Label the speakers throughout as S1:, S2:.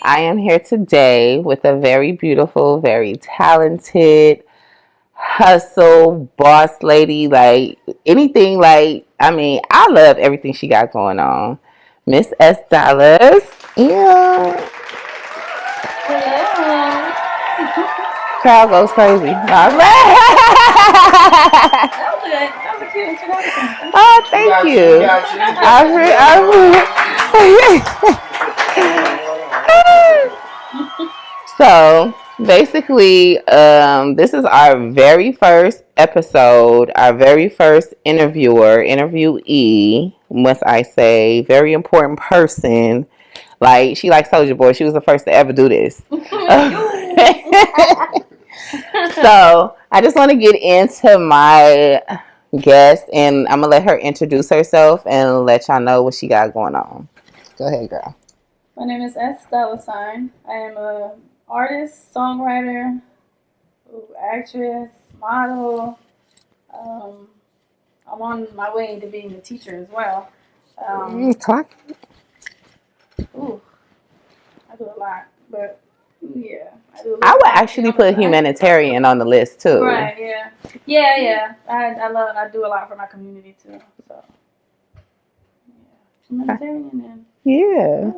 S1: I am here today with a very beautiful, very talented, hustle, boss lady. Like anything, I love everything she got going on. Miss S. Dallas. Yeah.
S2: Hello.
S1: Crowd goes crazy.
S2: That was good. That was a cute introduction. Thank you.
S1: Oh, thank you. So basically, this is our very first episode, our very first interviewee, must I say, very important person. Like she like Soldier Boy. She was the first to ever do this. So I just want to get into my guest, and I'm gonna let her introduce herself and let y'all know what she got going on. Go ahead, girl.
S2: My name is S. Dolla Sign. I am a artist, songwriter, actress, model. Um, I'm on my way to being a teacher as well.
S1: Talk.
S2: Ooh, I do a lot, but yeah, I do a
S1: I
S2: little
S1: would
S2: marketing
S1: actually
S2: on the
S1: put
S2: side.
S1: humanitarian on the list too.
S2: Right, yeah. Yeah, yeah. I do a lot for my community too. So, yeah. Humanitarian and.
S1: Yeah.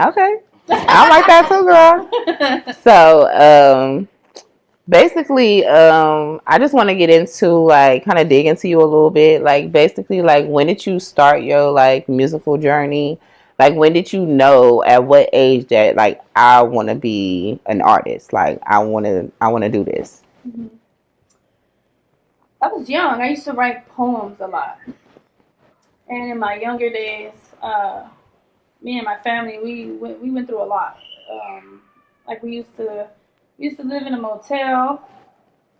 S1: Okay. I like that too, girl. So, basically, I just want to get into like kind of dig into you a little bit. Like, basically, like when did you start your like musical journey? Like, when did you know at what age that like I want to be an artist? Like, I want to do this.
S2: Mhm. I was young. I used to write poems a lot. And in my younger days, me and my family, we went through a lot. Like we used to live in a motel,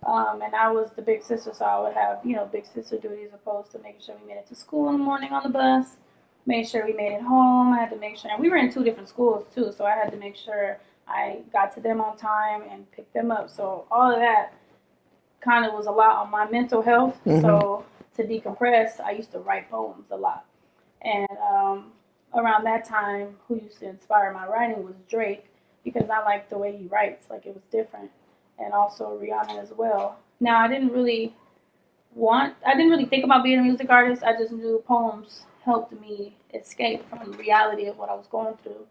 S2: and I was the big sister, so I would have big sister duties opposed to making sure we made it to school in the morning on the bus, made sure we made it home. I had to make sure, and we were in two different schools too, so I had to make sure I got to them on time and picked them up. So all of that kind of was a lot on my mental health.
S1: Mm-hmm.
S2: So to decompress, I used to write poems a lot. And around that time, who used to inspire my writing was Drake because I liked the way he writes, like it was different, and also Rihanna as well. Now I didn't really think about being a music artist. I just knew poems helped me escape from the reality of what I was going through,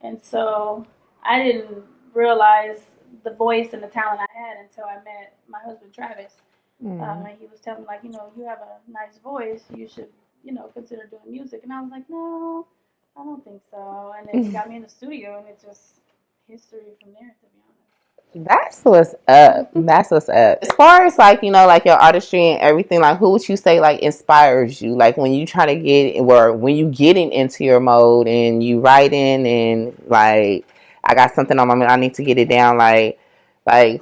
S2: and so I didn't realize the voice and the talent I had until I met my husband Travis. And he was telling me like, you have a nice voice. You should, consider doing music. And I was like, no, I don't think so. And then he got me in the studio, and it's just history from there, to be
S1: That's what's up. That's what's up. As far as like, like your artistry and everything, like who would you say like inspires you? Like when you try to get or when you getting into your mode and you writing and like I got something on my mind, I need to get it down, like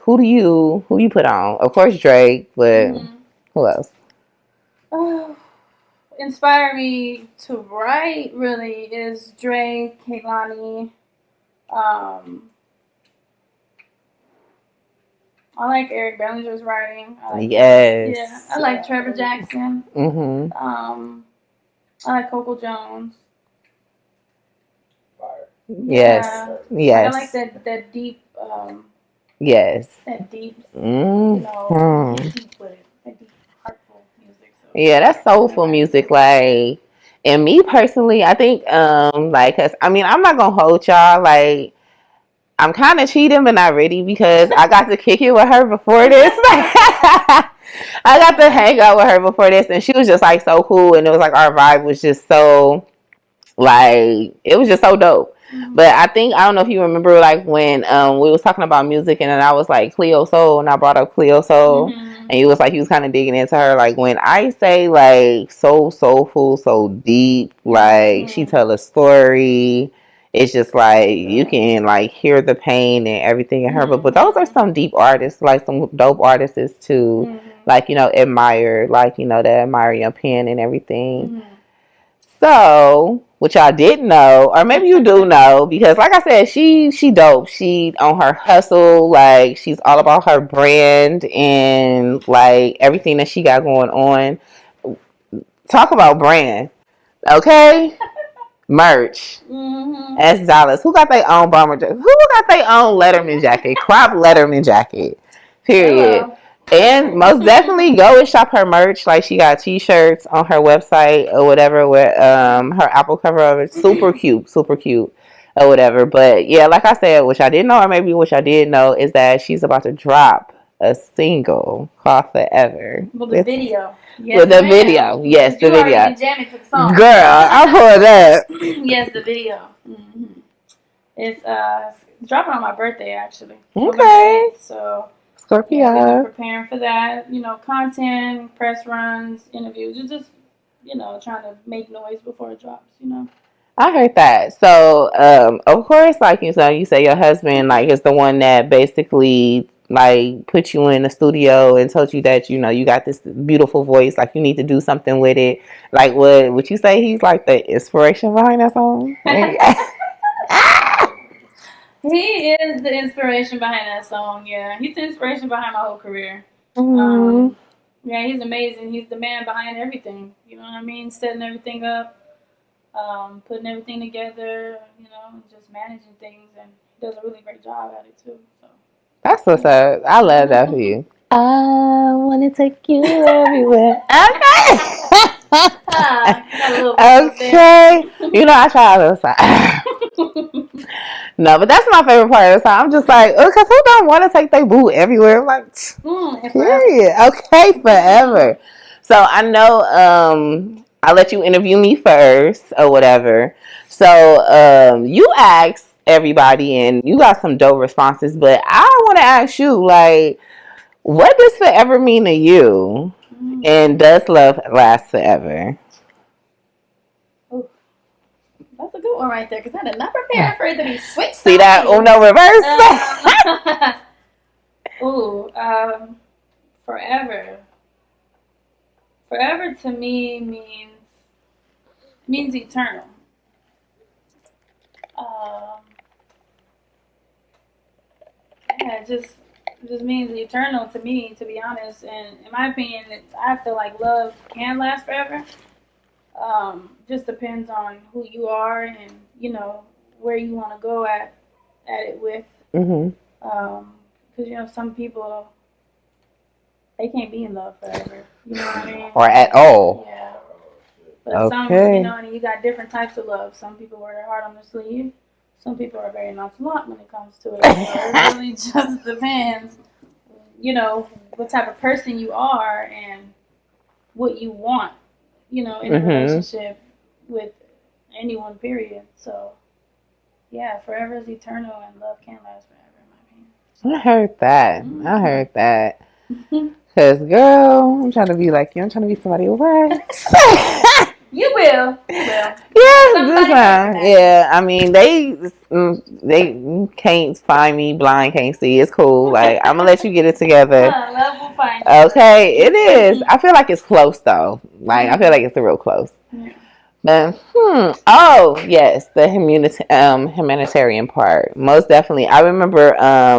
S1: who you put on? Of course Drake, but
S2: honest.
S1: who else?
S2: Inspire me to write really is Drake, Kehlani. Um, I like Eric Bellinger's writing.
S1: Yes.
S2: Yeah, I like Trevor Jackson.
S1: Mm-hmm.
S2: I like Coco Jones.
S1: Yes.
S2: Yeah.
S1: Yes.
S2: I like that deep,
S1: Yes.
S2: that deep,
S1: Mm-hmm.
S2: get deep with it, that deep, heartful music. So
S1: Yeah, that's soulful music. Like, and me personally, I think, like, cause I mean, I'm not gonna hold y'all. Like, I'm kind of cheating, but not really because I got to kick it with her before this. I got to hang out with her before this, and she was just like so cool, and it was like our vibe was just so like it was just so dope. But I think I don't know if you remember like when we was talking about music and then I was like Cleo Soul and I brought up Cleo Soul and he was like he was kind of digging into her like when I say like so soulful, so deep, like she tell a story. It's just like you can like hear the pain and everything in her. But those are some deep artists, like some dope artists too. Like admire, like that admire your pen and everything. So, which I didn't know, or maybe you do know, because like I said, she dope. She on her hustle, like she's all about her brand and like everything that she got going on. Talk about brand, okay? merch.
S2: Mm-hmm.
S1: S dollars. Who got their own bomber jacket? Who got their own Letterman jacket? Crop Letterman jacket. Period.
S2: Hello.
S1: And most definitely go and shop her merch. Like she got t-shirts on her website or whatever with her Apple cover of it. Super cute, or whatever. But yeah, like I said, which I didn't know, or maybe which I did know, is that she's about to drop a single called Forever.
S2: Well, the video. Yes,
S1: with the
S2: ma'am.
S1: video. Yes, the
S2: You already
S1: video.
S2: been jamming to the song.
S1: Girl, I pulled up.
S2: Yes, the video. Mm-hmm. It's dropping on my birthday actually.
S1: Okay.
S2: So
S1: Scorpio.
S2: yeah, we've been preparing for that. You know, content, press runs, interviews. Just you know, trying to make noise before it drops. You know.
S1: I heard that. So, of course, like you say your husband like is the one that basically like put you in the studio and told you that you got this beautiful voice, like you need to do something with it. Like, would you say he's like the inspiration behind that song?
S2: He is the inspiration behind that song. Yeah, he's the inspiration behind my whole career.
S1: Mm.
S2: Yeah, he's amazing. He's the man behind everything. You know what I mean? Setting everything up, putting everything together. You know, just managing things, and he does a really great job at it too. So
S1: That's what's up. I love that for you. I want to take you everywhere. Okay.
S2: got a little
S1: Okay. I try to side. No, but that's my favorite part of the song. I'm just like, because who don't want to take their boo everywhere? I'm like, period. Okay, forever. So I know I'll let you interview me first or whatever. So you asked everybody and you got some dope responses, but I want to ask you, like, what does forever mean to you? And does love last forever?
S2: That's a good one right there, because I did not prepare for it to be switched.
S1: See that Uno reverse?
S2: Forever. Forever to me means eternal. Yeah, it just means eternal to me, to be honest. And in my opinion, I feel like love can last forever. Just depends on who you are and where you want to go at it with.
S1: Mm-hmm.
S2: Because some people, they can't be in love forever. You know what I mean?
S1: Or at all.
S2: Yeah. But some, and you got different types of love. Some people wear their heart on their sleeve. Some people are very nonchalant when it comes to it. So it really just depends, what type of person you are and what you want, in a relationship with anyone, period. So, yeah, forever is eternal and love can't last forever, in my opinion.
S1: I heard that. Mm-hmm. I heard that. Because, girl, I'm trying to be like you. I'm trying to be somebody who works.
S2: You will. Yeah,
S1: yeah. I mean, they can't find me. Blind can't see. It's cool. Like, I'm gonna let you get it together.
S2: Love will find you.
S1: Okay, it is. I feel like it's close though. Like, I feel like it's real close. Yeah. But oh yes, the humanitarian part, most definitely. I remember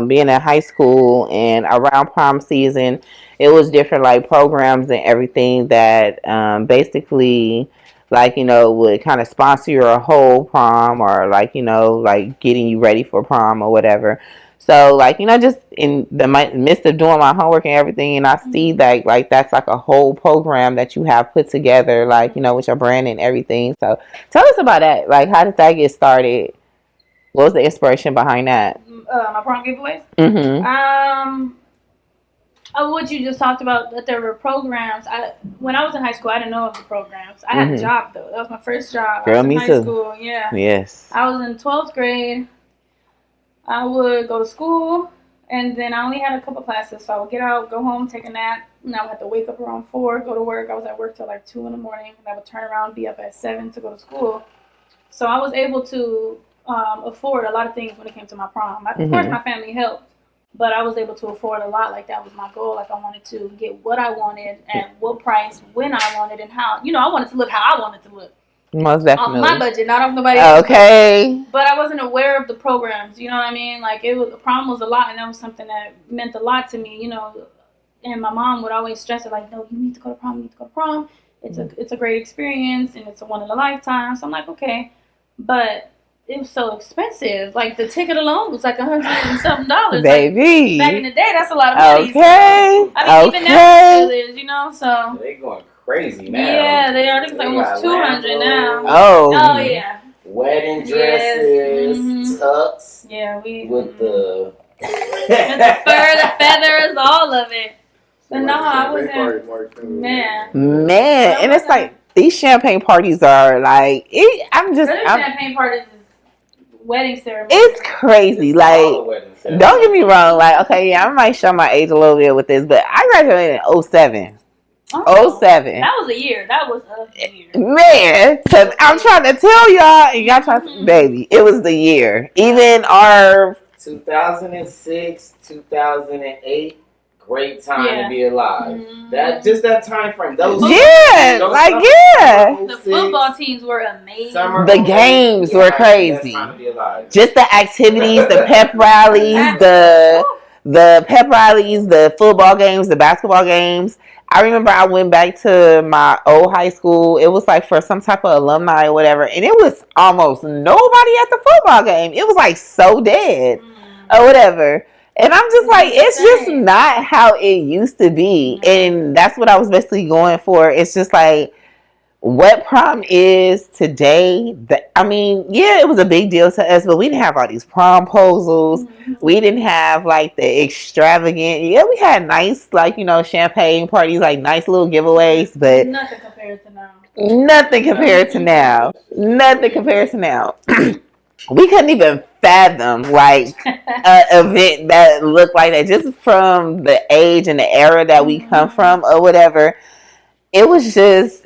S1: being in high school and around prom season, it was different like programs and everything that basically like would kind of sponsor your whole prom or like like getting you ready for prom or whatever. So like just in the midst of doing my homework and everything, and I see that like that's like a whole program that you have put together, like with your brand and everything. So tell us about that. Like, how did that get started? What was the inspiration behind that?
S2: My prom giveaways.
S1: Mm-hmm.
S2: What you just talked about, that there were programs. When I was in high school, I didn't know of the programs. I had a job though. That was my first job.
S1: Girl,
S2: I was
S1: me
S2: in high
S1: too.
S2: School. Yeah.
S1: Yes.
S2: I was in 12th grade. I would go to school, and then I only had a couple classes, so I would get out, go home, take a nap, and I would have to wake up around 4, go to work. I was at work till like 2 in the morning, and I would turn around, be up at 7 to go to school. So I was able to afford a lot of things when it came to my prom. Of course, my family helped, but I was able to afford a lot. Like, that was my goal. Like, I wanted to get what I wanted at what price, when I wanted, and how. I wanted to look how I wanted to look.
S1: Most definitely.
S2: Off my budget, not off nobody else.
S1: Okay.
S2: But I wasn't aware of the programs, you know what I mean? Like, prom was a lot, and that was something that meant a lot to me, And my mom would always stress it, like, no, you need to go to prom, It's a great experience, and it's a one in a lifetime. So I'm like, okay. but it was so expensive. Like the ticket alone was like $100 and something.
S1: Baby.
S2: Like, back in the day, that's a lot of money.
S1: Okay.
S2: So, I mean, even now it still is, you know. So
S3: they going crazy now.
S2: Yeah, they are. I think it's like almost 200 now.
S1: Oh
S2: yeah.
S3: Wedding dresses, tux.
S2: Yeah, we
S3: with the
S2: with the fur, the feathers, all of it. But no, I wasn't. Man,
S1: and it's like these champagne parties are like
S2: champagne parties is wedding ceremony.
S1: It's crazy. Like, don't get me wrong. Like, okay, yeah, I might show my age a little bit with this, but I graduated in 07.
S2: Oh, 07. That was a year.
S1: Man, I'm trying to tell y'all, and y'all trying to, baby, it was the year. Even our
S3: 2006, 2008. Great time to be alive. That time frame. The
S2: football teams were amazing.
S1: The games were crazy. Just the activities, the pep rallies, the football games, the basketball games. I remember I went back to my old high school. It was like for some type of alumni or whatever, and it was almost nobody at the football game. It was like so dead or whatever. And I'm just like, it's just not how it used to be. And that's what I was basically going for. It's just like what prom is today. I mean, yeah, it was a big deal to us, but we didn't have all these promposals. We didn't have like the extravagant. Yeah, we had nice, like, you know, champagne parties, like nice little giveaways, but
S2: nothing compared to now.
S1: Nothing compared to now. Nothing compared to now. We couldn't even fathom like an event that looked like that, just from the age and the era that we come from or whatever. It was just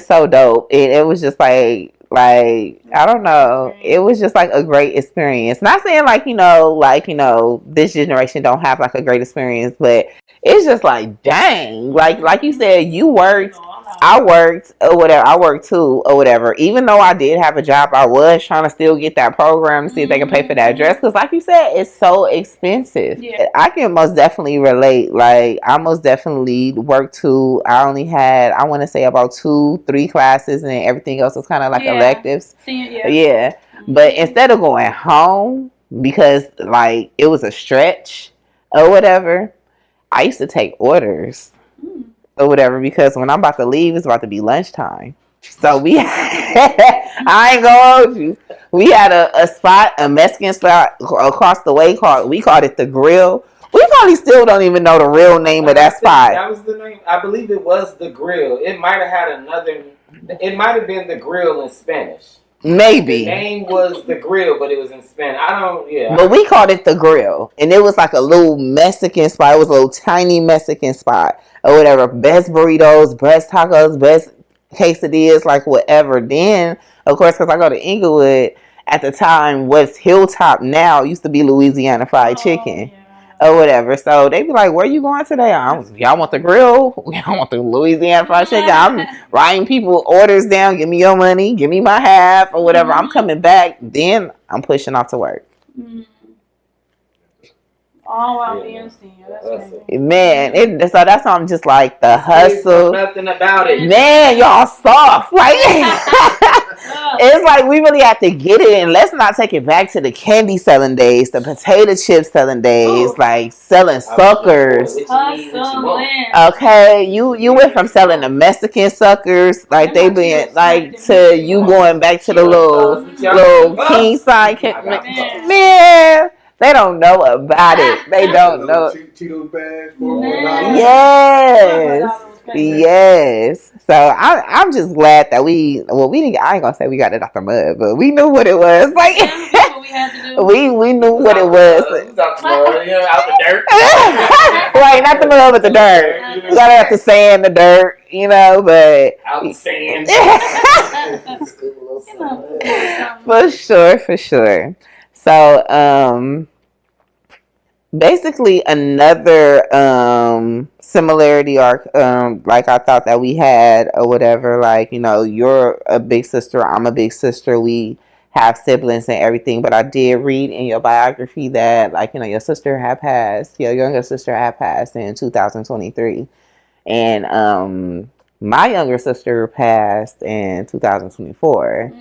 S1: so dope. It was just like I don't know. It was just like a great experience. Not saying like, you know, this generation don't have like a great experience, but it's just like, dang, like you said, you worked, I worked or whatever. I worked too or whatever. Even though I did have a job, I was trying to still get that program to see if they can pay for that dress. Because like you said, it's so expensive. Yeah. I can most definitely relate. Like, I most definitely worked too. I only had, I want to say about 2-3 classes, and everything else was kind of like electives. Yeah. But instead of going home, because like it was a stretch or whatever, I used to take orders or whatever, because when I'm about to leave, it's about to be lunchtime. So I ain't gonna hold you. We had a spot, a Mexican spot across the way we called it the Grill. We probably still don't even know the real name of that spot.
S3: That was the name. I believe it was the Grill. It might have had another. It might have been the Grill in Spanish.
S1: Maybe.
S3: The name was the Grill, but it was in Spanish.
S1: But we called it the Grill, and it was like a little Mexican spot. It was a little tiny Mexican spot or whatever. Best burritos, best tacos, best quesadillas, like whatever. Then, of course, because I go to Inglewood at the time, what's Hilltop now used to be Louisiana Fried Chicken. Yeah. Or whatever. So they be like, where you going today? Y'all want the Grill? Y'all want the Louisiana Fried Chicken? I'm writing people orders down. Give me your money. Give me my half or whatever. I'm coming back. Then I'm pushing off to work.
S2: All while being senior. That's crazy.
S1: Man, so that's why I'm just like the hustle.
S3: Nothing about it.
S1: Man, y'all soft. Like it's like we really have to get it, and let's not take it back to the candy selling days, the potato chip selling days, like selling suckers. Okay, you went from selling the Mexican suckers, like they been like, to you going back to the little king side. Man. They don't know about it. They don't know.
S4: Cheetos bags.
S1: Yes. So I'm just glad that we didn't. I ain't gonna say we got it off the mud, but we knew what it was. Like we knew what it was.
S3: Out the dirt.
S1: Right, not the mud, but the dirt. You gotta have to sand the dirt, you know. But
S3: out the sand.
S1: For sure. So, basically another similarity or like I thought that we had or whatever, like, you know, you're a big sister, I'm a big sister, we have siblings and everything, but I did read in your biography that, like, you know, your younger sister had passed in 2023, and my younger sister passed in 2024,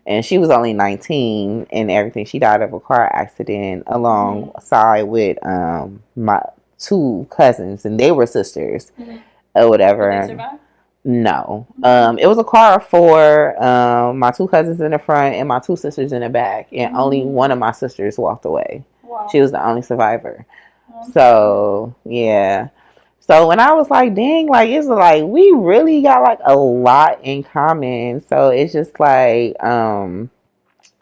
S1: and she was only 19 and everything. She died of a car accident alongside with my two cousins, and they were sisters or whatever.
S2: Did they survive?
S1: No. It was a car for my two cousins in the front and my two sisters in the back, and only one of my sisters walked away.
S2: Wow.
S1: She was the only survivor. So yeah. So when I was like, dang, like it's like we really got like a lot in common. So it's just like I don't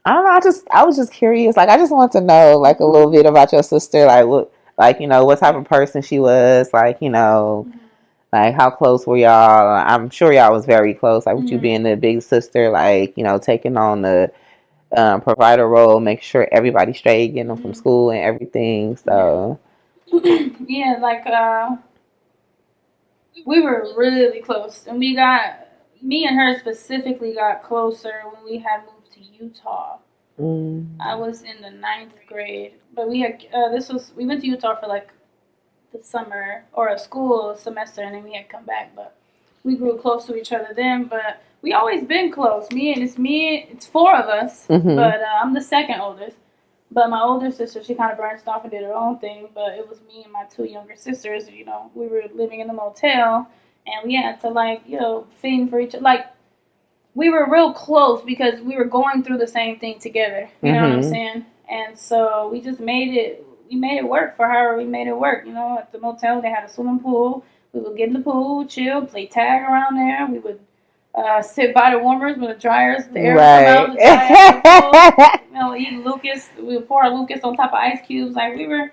S1: know, I was just curious. Like I just wanted to know like a little bit about your sister, like what, like, you know, what type of person she was, like, you know, like how close were y'all? I'm sure y'all was very close, like with you being the big sister, like, you know, taking on the provider role, making sure everybody's straight, getting them from school and everything. So
S2: yeah, like we were really close, and me and her specifically got closer when we had moved to Utah. I was in the 9th grade, but we had we went to Utah for like the summer or a school semester, and then we had come back. But we grew close to each other then. But we always been close. It's four of us, but I'm the second oldest. But my older sister, she kind of branched off and did her own thing. But it was me and my two younger sisters. You know, we were living in a motel, and we had to, like, you know, fend for each other. Like, we were real close because we were going through the same thing together. You know what I'm saying? And so we just made it. We made it work for her. We made it work. You know, at the motel they had a swimming pool. We would get in the pool, chill, play tag around there. We would sit by the warmers with the dryers, the air would come out, the dryer, you know, eat Lucas. We would pour Lucas on top of ice cubes. Like we were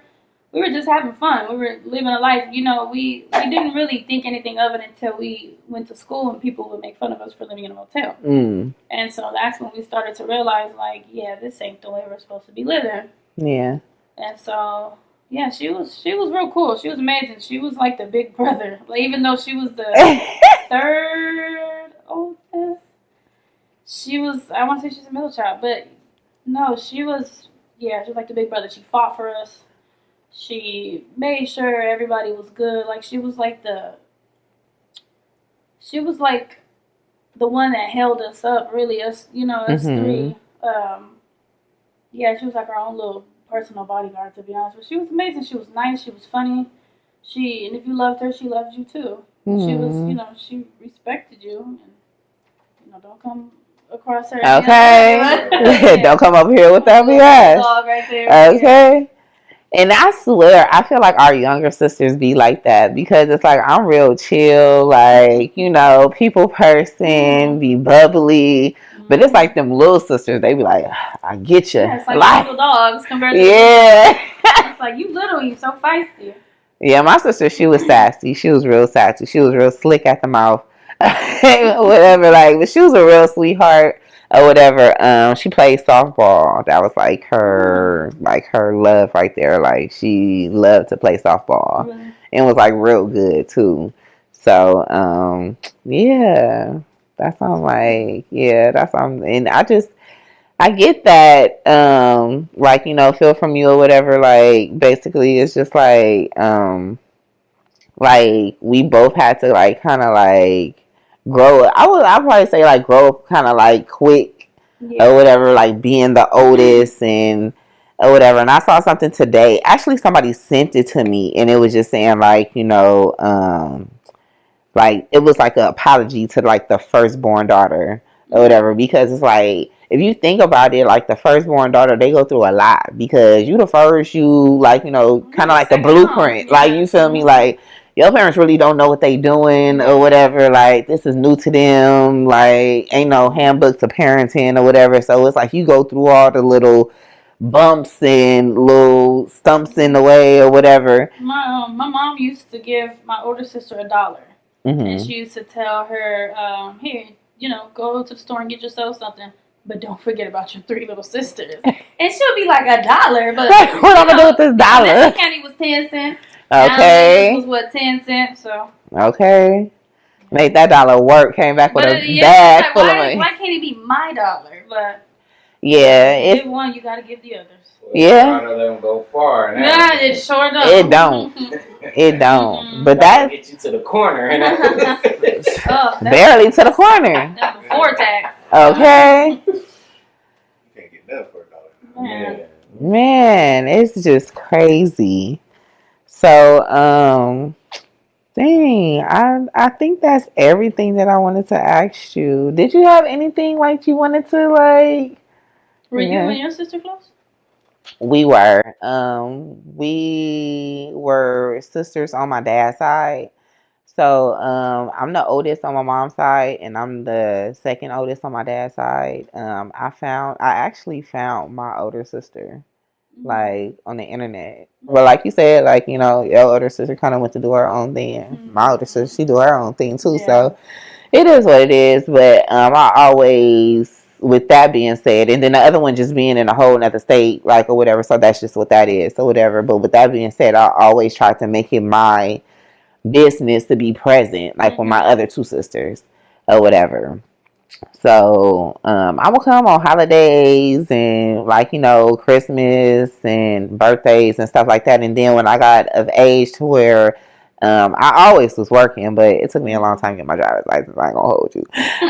S2: just having fun. We were living a life. You know, we didn't really think anything of it until we went to school and people would make fun of us for living in a motel. And so that's when we started to realize, like, yeah, this ain't the way we're supposed to be living.
S1: Yeah.
S2: And so, yeah, she was real cool. She was amazing. She was like the big brother. Like, even though she was the third oldest, she was, I want to say she's a middle child, but no, she was like the big brother. She fought for us. She made sure everybody was good. Like, she was like the one that held us up, really, us, you know, us three. Yeah, she was like our own little personal bodyguard, to be honest. But she was amazing. She was nice. She was funny. And if you loved her, she loved you too. She was, you know, she respected you. And, you know, don't come across her.
S1: Okay. Don't come over here with that BS.
S2: Right there.
S1: Okay. And I swear, I feel like our younger sisters be like that because it's like I'm real chill, like, you know, people person, be bubbly. But it's like them little sisters, they be like, I get you.
S2: Yeah, it's like little dogs compared to it's like, you little, you so feisty.
S1: Yeah, my sister, she was sassy. She was real sassy. She was real slick at the mouth. Whatever, like, but she was a real sweetheart or whatever. She played softball. That was like her love right there. Like, she loved to play softball and was like real good too. So, yeah. That's I'm like, yeah, that's and I get that, like, you know, feel from you or whatever, like, basically it's just like we both had to like kind of like grow up. I'd probably say like grow up kind of like quick or whatever, like being the oldest and or whatever. And I saw something today. Actually, somebody sent it to me and it was just saying like, you know, like, it was like an apology to, like, the firstborn daughter or whatever. Because it's like, if you think about it, like, the firstborn daughter, they go through a lot. Because you the first, like, you know, kind of like the blueprint. Like, you feel me? Like, your parents really don't know what they doing or whatever. Like, this is new to them. Like, ain't no handbook to parenting or whatever. So, it's like you go through all the little bumps and little stumps in the way or whatever.
S2: My mom used to give my older sister $1. And she used to tell her, here, you know, go to the store and get yourself something, but don't forget about your 3 little sisters. And she'll be like, $1, but
S1: what am I gonna do with this dollar?
S2: This candy was 10 cents.
S1: Okay.
S2: This was what, 10 cents? So.
S1: Okay. Made that dollar work. Came back with a bag full of money.
S2: Why can't it be my dollar? But
S1: Yeah,
S2: give one, you gotta give the others.
S1: Yeah.
S3: A lot of them go far.
S2: Yeah, it sure does.
S1: It don't. It don't. But that
S3: get you to the corner.
S1: Barely to the corner.
S2: That's before tax.
S1: Okay.
S4: You can't get nothing for $1.
S1: Man, it's just crazy. So, dang, I think that's everything that I wanted to ask you. Did you have anything like you wanted to like?
S2: Were you and your sister close?
S1: We were. We were sisters on my dad's side. So, I'm the oldest on my mom's side, and I'm the second oldest on my dad's side. I actually found my older sister, like on the internet. But like you said, like your older sister kind of went to do her own thing. My older sister, she do her own thing too. Yeah. So it is what it is. But I always, with that being said, and then the other one just being in a whole another state, like or whatever. So that's just what that is. So whatever. But with that being said, I always try to make it my business to be present, like with my other two sisters or whatever. So I will come on holidays and Christmas and birthdays and stuff like that. And then when I got of age to where I always was working, but it took me a long time to get my driver's license. I ain't gonna hold you.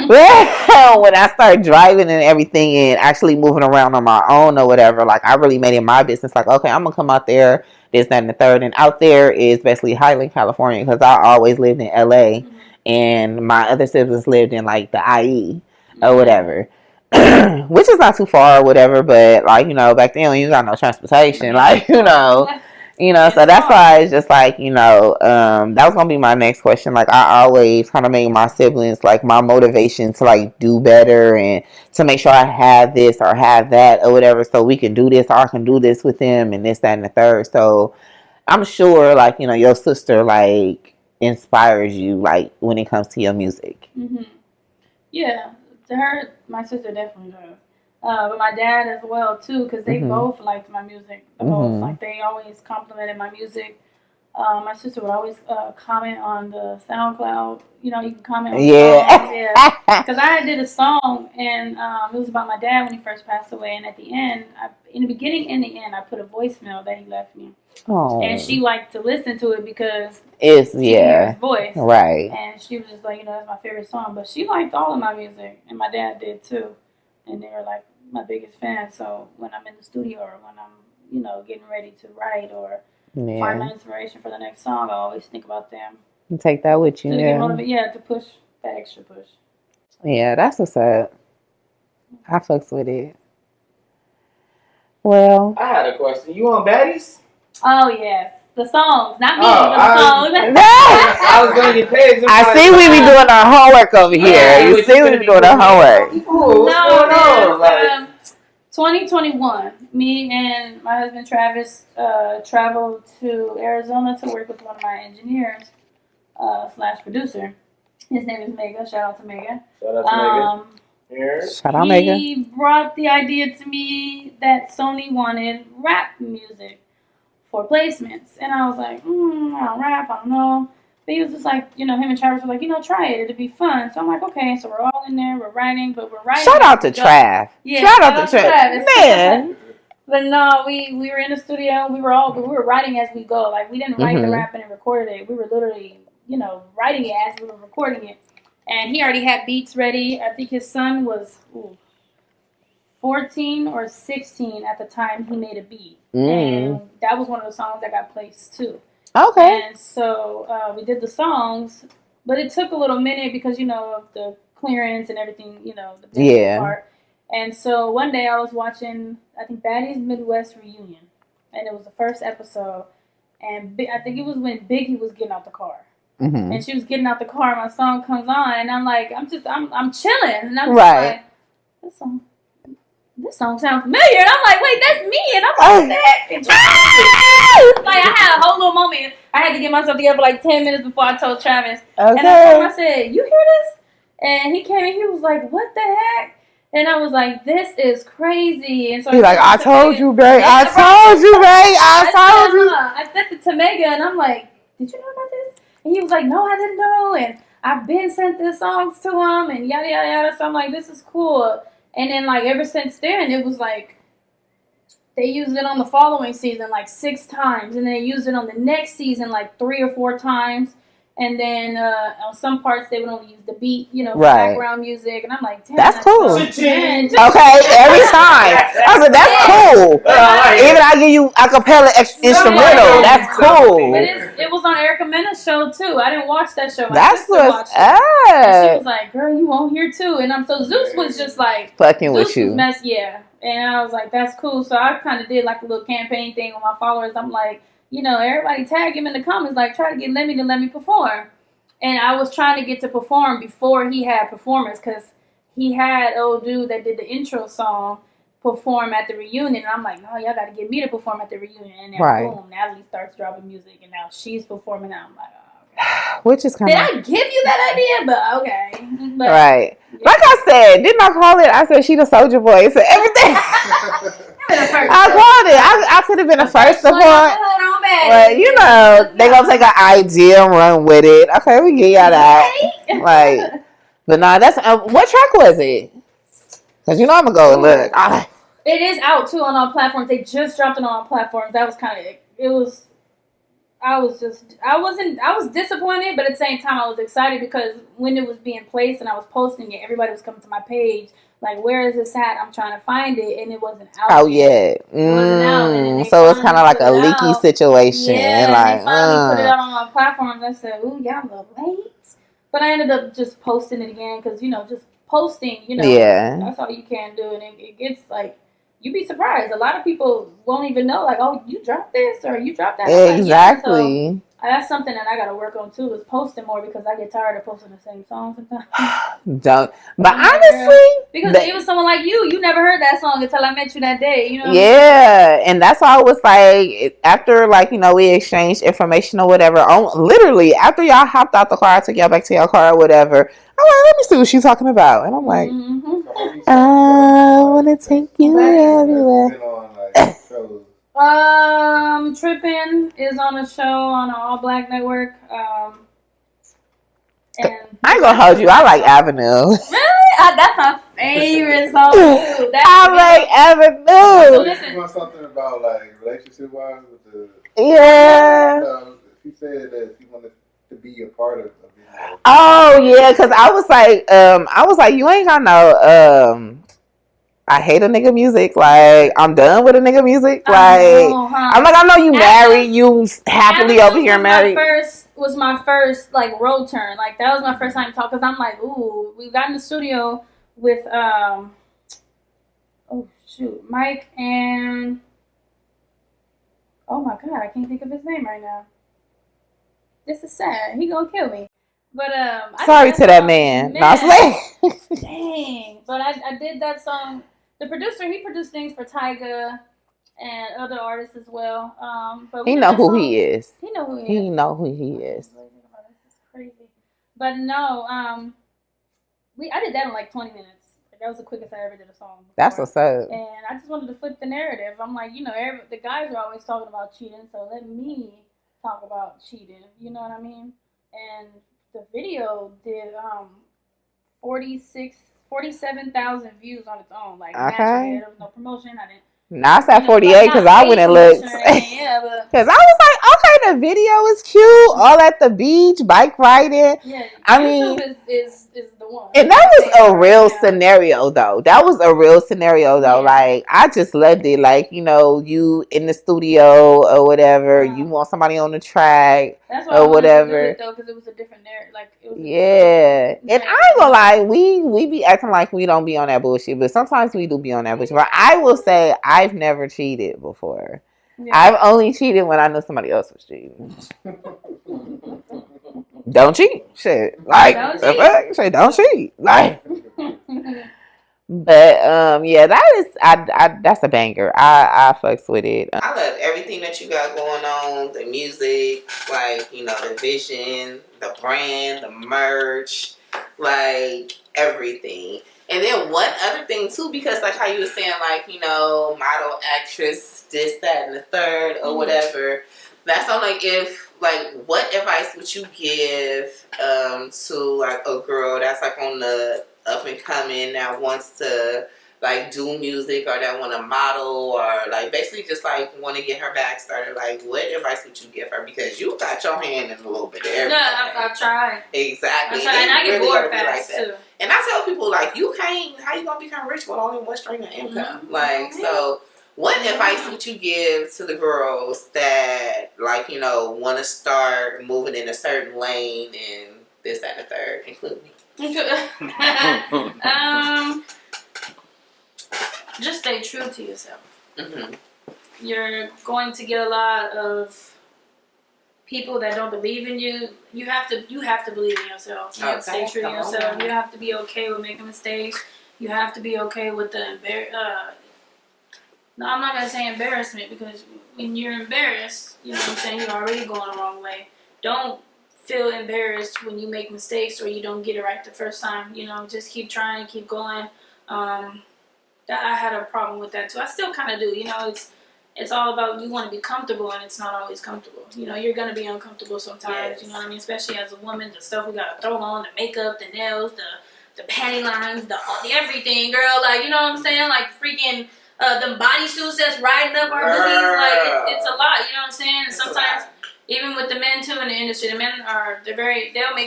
S1: But when I started driving and everything and actually moving around on my own or whatever, like I really made it my business. Like, okay, I'm gonna come out there, this, that, and the third. And out there is basically Highland, California, because I always lived in LA, and my other siblings lived in like the IE or whatever. Which is not too far or whatever, but back then when you got no transportation, so that's why it's just like, that was gonna be my next question. Like I always kind of make my siblings like my motivation to like do better and to make sure I have this or have that or whatever, so we can do this or I can do this with them and this, that, and the third. So I'm sure like, your sister like inspires you like when it comes to your music.
S2: Yeah, to her, my sister definitely does. But my dad as well too, because they both liked my music. Both like they always complimented my music. My sister would always comment on the SoundCloud. You can comment on songs. Yeah. Because I did a song and it was about my dad when he first passed away. And at the end, in the beginning and the end, I put a voicemail that he left me. Oh. And she liked to listen to it because she could hear his voice. Right. And she was just like, that's my favorite song. But she liked all of my music, and my dad did too. And they were like my biggest fans. So when I'm in the studio or when I'm, getting ready to write or find my inspiration for the next song, I always think about them.
S1: You take that with you,
S2: to push that extra push.
S1: Yeah, that's what's up. I fucks with it. Well,
S3: I had a question. You on Baddies?
S2: Oh yes. The songs, not me, but the songs.
S3: I was on your page.
S1: I see we be doing our homework over here. You see we be doing our homework.
S2: No, 2021, me and my husband Travis traveled to Arizona to work with one of my engineers / producer. His name is Mega. Shout out to Mega.
S1: Shout out Mega.
S2: He brought the idea to me that Sony wanted rap music for placements. And I was like, I don't rap, I don't know. But he was just like, him and Travis were like, try it, it'll be fun. So I'm like, okay, so we're all in there, we're writing, but we're writing.
S1: Shout out to Trav.
S2: Yeah,
S1: shout out to Trav. Man.
S2: But no, we were in the studio, we were writing as we go. Like, we didn't write the rap and recorded it. We were literally, writing it as we were recording it. And he already had beats ready. I think his son was 14 or 16 at the time he made a beat. And that was one of the songs that got placed too.
S1: Okay.
S2: And so we did the songs, but it took a little minute because, of the clearance and everything, the part. And so one day I was watching, I think, Baddies Midwest Reunion. And it was the first episode. And I think it was when Biggie was getting out the car. And she was getting out the car, and my song comes on, and I'm like, I'm chilling, and I'm just like, this song sounds familiar, and I'm like, wait, that's me, and I'm like, like I had a whole little moment. I had to get myself together for like 10 minutes before I told Travis, and I said, you hear this? And he came and he was like, what the heck? And I was like, this is crazy. And so
S1: he's like, I told you, babe. I told you, babe. I told you.
S2: I sent it to Mega, and I'm like, did you know about this? And he was like, no, I didn't know. And I've been sent the songs to him and yada, yada, yada. So I'm like, this is cool. And then like ever since then, it was like they used it on the following season like 6 times, and then they used it on the next season like 3 or 4 times. And then on some parts they would only use the beat, you know, for background music. And I'm like, damn,
S1: that's cool.
S2: Man,
S1: okay, every time. I was like, that's cool. Even I give you acapella instrumental. That's cool.
S2: But it was on Erica Mena's show too. I didn't watch that show. My sister
S1: what's
S2: watched it. And she was like, girl, you on here too. And so Zeus was just like
S1: fucking with you.
S2: Yeah. And I was like, that's cool. So I kind of did like a little campaign thing with my followers. I'm like, you know, everybody tag him in the comments, like, try to get Lemmy to let me perform. And I was trying to get to perform before he had performers, because he had old dude that did the intro song perform at the reunion. And I'm like, no, y'all got to get me to perform at the reunion. And then boom, Natalie starts dropping music, and now she's performing. And I'm like, oh, okay.
S1: Which is kind
S2: of... Did I give you that idea? But okay. But,
S1: right. Yeah. Like I said, didn't I call it? I said she the soldier boy. So everything... I called it. I could have been a first support. But, you know, they going to take an idea and run with it. Okay, we get y'all that. Like, but nah, that's... what track was it? Because, you know, I'm going to go and look.
S2: It is out, too, on all platforms. They just dropped it on all platforms. That was kind of... It was... I was disappointed, but at the same time, I was excited because when it was being placed and I was posting it, everybody was coming to my page. Like, where is this at? I'm trying to find it, and it wasn't out.
S1: Oh, yeah.
S2: It wasn't out.
S1: So it's kind of like a leaky situation.
S2: Yeah,
S1: like,
S2: and they finally put it out on our platforms. I said, ooh, y'all a little late. But I ended up just posting it again because, you know, just posting, you know, that's all you can do. And it gets, like, you'd be surprised. A lot of people won't even know, like, oh, you dropped this or you dropped that.
S1: Exactly.
S2: Like, yeah. So that's something that I got to work on, too, is posting more because I get tired of posting the same song sometimes.
S1: Don't. But honestly.
S2: Because even someone like you never heard that song until I met you that day, you know?
S1: Yeah. And that's why I was like, after, like, you know, we exchanged information or whatever, literally, after y'all hopped out the car, I took y'all back to your car or whatever, I'm like, let me see what she's talking about. And I'm like, I want to take you everywhere.
S2: Trippin' is on a show on an All Black Network. And
S1: I ain't gonna hold you. I like Avenue.
S2: Really? That's my favorite song too.
S1: I like Avenue.
S4: So listen. You want something about like relationship wise with the?
S1: Yeah.
S4: She said that she wanted to be a part of it.
S1: Oh yeah, because I was like, you ain't got no I hate a nigga music. Like, I'm done with a nigga music. Like, I'm like, I know you married. You happily over here married.
S2: Was my first, like, road turn. Like, that was my first time to talk. Because I'm like, ooh, we got in the studio with, Mike and, oh my God, I can't think of his name right now. This is sad. He gonna kill me. But,
S1: sorry to that man. No,
S2: dang. But I did that song. The producer, he produced things for Tyga and other artists as well. But
S1: he know who he is.
S2: He know who he is.
S1: He know who he is.
S2: This is crazy. But no, I did that in like 20 minutes. That was the quickest I ever did a song before.
S1: That's what's up.
S2: And I just wanted to flip the narrative. I'm like, you know, the guys are always talking about cheating, so let me talk about cheating. You know what I mean? And the video did 47,000 views on its own. Like, naturally, there was no promotion. I didn't.
S1: Now it's at 48 because I went and looked. Because I was like, okay, the video is cute. All at the beach, bike riding.
S2: Yeah,
S1: I mean,
S2: is the one.
S1: And that was a real scenario, though. That was a real scenario, though. Yeah. Like, I just loved it. Like, you know, you in the studio or whatever. You want somebody on the track.
S2: That's why or whatever. Though, because it was a different narrative. Like, it was
S1: and I ain't gonna lie, we be acting like we don't be on that bullshit, but sometimes we do be on that bullshit. But I will say, I've never cheated before. Yeah. I've only cheated when I know somebody else was cheating. Don't cheat, shit. Like, don't cheat. Like, but yeah, that's a banger. I fucks with it. I love everything that you got going on. The music, like, you know, the vision, the brand, the merch, like everything. And then one other thing too, because like how you were saying, like, you know, model, actress, this, that, and the third, or whatever. That's all. Like, what advice would you give to like a girl that's like on the up and coming that wants to like do music or that want to model or like basically just like want to get her back started, like what advice would you give her? Because you got your hand in a little bit of everything.
S2: No, I tried.
S1: Exactly.
S2: I tried, and I get
S1: really
S2: bored fast too.
S1: And I tell people like you can't. How you gonna become rich with only one stream of income?
S2: Mm-hmm.
S1: Like so. What advice would you give to the girls that, like, you know, want to start moving in a certain lane and this, that, and the third, including me?
S2: Just stay true to yourself.
S1: Mm-hmm.
S2: You're going to get a lot of people that don't believe in you. You have to believe in yourself. You have to stay true to yourself. You have to be okay with making mistakes. You have to be okay with the no, I'm not going to say embarrassment, because when you're embarrassed, you know what I'm saying, you're already going the wrong way. Don't feel embarrassed when you make mistakes or you don't get it right the first time. You know, just keep trying, keep going. I had a problem with that too. I still kind of do. You know, it's all about, you want to be comfortable, and it's not always comfortable. You know, you're going to be uncomfortable sometimes.
S1: Yes.
S2: You know what I mean? Especially as a woman, the stuff we got to throw on, the makeup, the nails, the panty lines, the everything, girl. Like, you know what I'm saying? Like freaking... them bodysuits that's riding up our booties, like it's a lot, you know what I'm saying? And sometimes, even with the men too in the industry, the men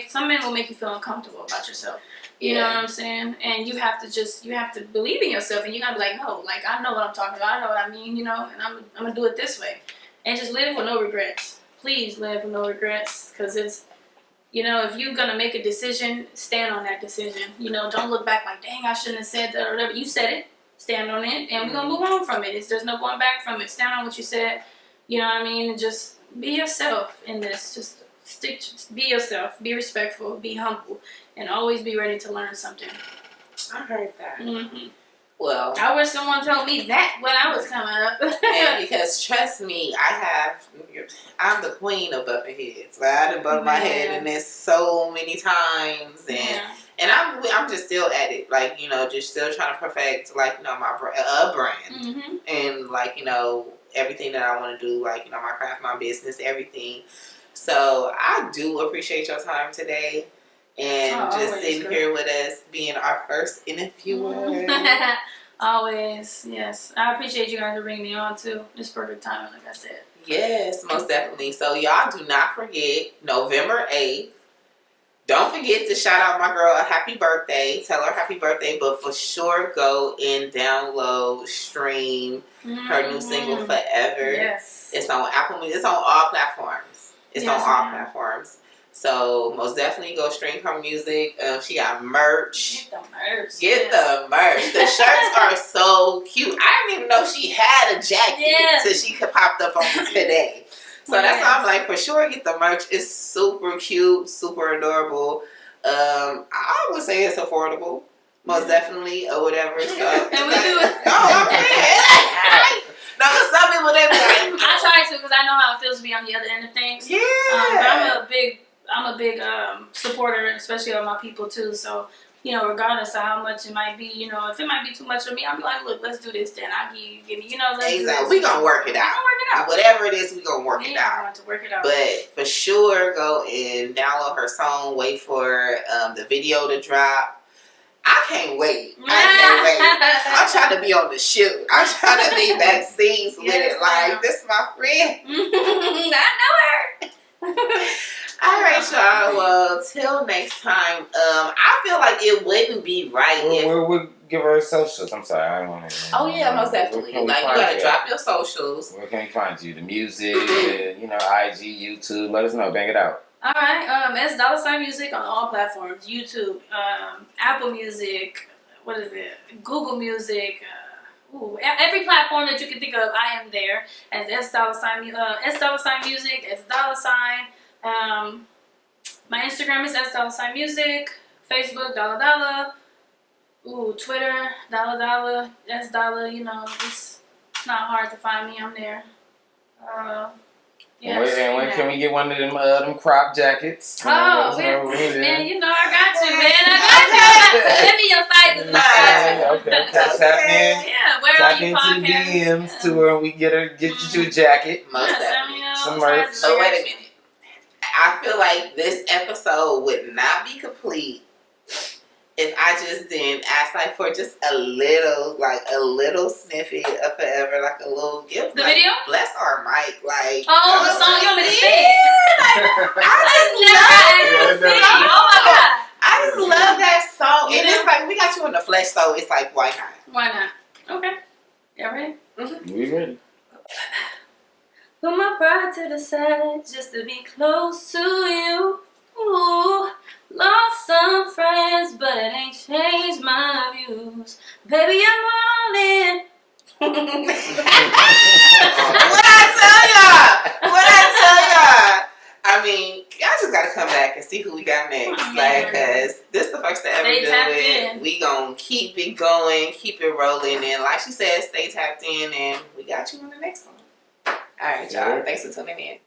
S2: some men will make you feel uncomfortable about yourself. You know what I'm saying? And you have to believe in yourself, and you gotta be like, no, like I know what I'm talking about, I know what I mean, you know, and I'm gonna do it this way, and just live with no regrets. Please live with no regrets, because it's, you know, if you're gonna make a decision, stand on that decision. You know, don't look back like, dang, I shouldn't have said that or whatever. You said it. Stand on it, and we're gonna move on from it. There's no going back from it. Stand on what you said. You know what I mean? And just be yourself in this. Just be yourself. Be respectful. Be humble, and always be ready to learn something.
S1: I heard that.
S2: Mm-hmm.
S1: Well,
S2: I wish someone told me that when I was coming up.
S1: and because trust me, I'm the queen of bumping heads. Like, I done bumped my head in this so many times, and I'm just still at it, like, you know, just still trying to perfect, like, you know, my brand, and like, you know, everything that I want to do, like, you know, my craft, my business, everything. So I do appreciate your time today, and just sitting here with us, being our first interviewer.
S2: Always, yes. I appreciate you guys for bringing me on too. It's perfect timing, like I said.
S1: Yes, most definitely. So y'all do not forget, November 8th. Don't forget to shout out my girl a happy birthday. Tell her happy birthday, but for sure go and download, stream her new single Forever.
S2: Yes.
S1: It's on Apple Music. It's on all platforms. It's on all platforms. So most definitely go stream her music. She got merch. Get the merch. The shirts are so cute. I didn't even know she had a jacket till she popped up on me today. So that's why I'm like, for sure, get the merch. It's super cute, super adorable. I would say it's affordable, most definitely, or whatever. So,
S2: and we do it.
S1: Oh, okay. No, some people, they be like,
S2: I try to, because I know how it feels to be on the other end of things.
S1: Yeah.
S2: But I'm a big supporter, especially of my people too. So, you know, regardless of how much it might be, you know, if it might be too much for me, I'll be like, look, let's do this then. I'll give me, you know, let's do this.
S1: We gonna work it out. Whatever it is, we gonna work it out.
S2: I'm going to work it out.
S1: But for sure, go and download her song. Wait for the video to drop. I can't wait. I'm trying to be on the shoot. I'm trying to be back scenes with it. Like, this is my friend.
S2: I know her.
S1: All right, y'all. Well, till next time. I feel like it wouldn't be right if
S3: we'll give her socials. I'm sorry, I don't want to.
S1: Oh yeah, most definitely. Like, you gotta drop your socials.
S3: Where can we find you? The music, you know, IG, YouTube. Let us know. Bang it out.
S2: All right. It's Dolla Sign Music on all platforms: YouTube, Apple Music. What is it? Google Music. Every platform that you can think of, I am there. As S Dolla Sign. S Dolla Sign Music. S Dolla Sign. My Instagram is S Dolla Sign Music. Facebook Dolla Dolla. Twitter Dolla Dolla. S Dolla. You know, it's not hard to find me. I'm there.
S3: And when can we get one of them crop jackets?
S2: Oh, man, you know I got you, man. I got you. Send me your sizes.
S3: Okay. Tap in.
S2: Yeah, where
S3: tap
S2: are you
S3: into the DMs to where we get you a jacket.
S1: Most definitely.
S3: Some merch.
S1: So wait a minute. I feel like this episode would not be complete if I just didn't ask like for just a little snippet of Forever, like a little gift.
S2: The
S1: like,
S2: video?
S1: Bless our mic, like.
S2: Oh, the song you want me to sing?
S1: I just love it.
S2: Oh my god.
S1: I just love that song. And it's like, we got you in the flesh, so it's like, why not?
S2: Why not? Okay. Y'all ready?
S3: Mm-hmm. We ready.
S2: Put my pride to the side just to be close to you. Ooh, lost some friends, but it ain't changed my views. Baby, I'm all in.
S1: What I tell y'all? I mean, y'all just gotta come back and see who we got next. Like, cause this the first to ever
S2: Stay
S1: do
S2: tapped
S1: it.
S2: in.
S1: We gonna keep it going, keep it rolling, and like she said, stay tapped in, and we got you on the next one. All right, y'all. Thanks for tuning in.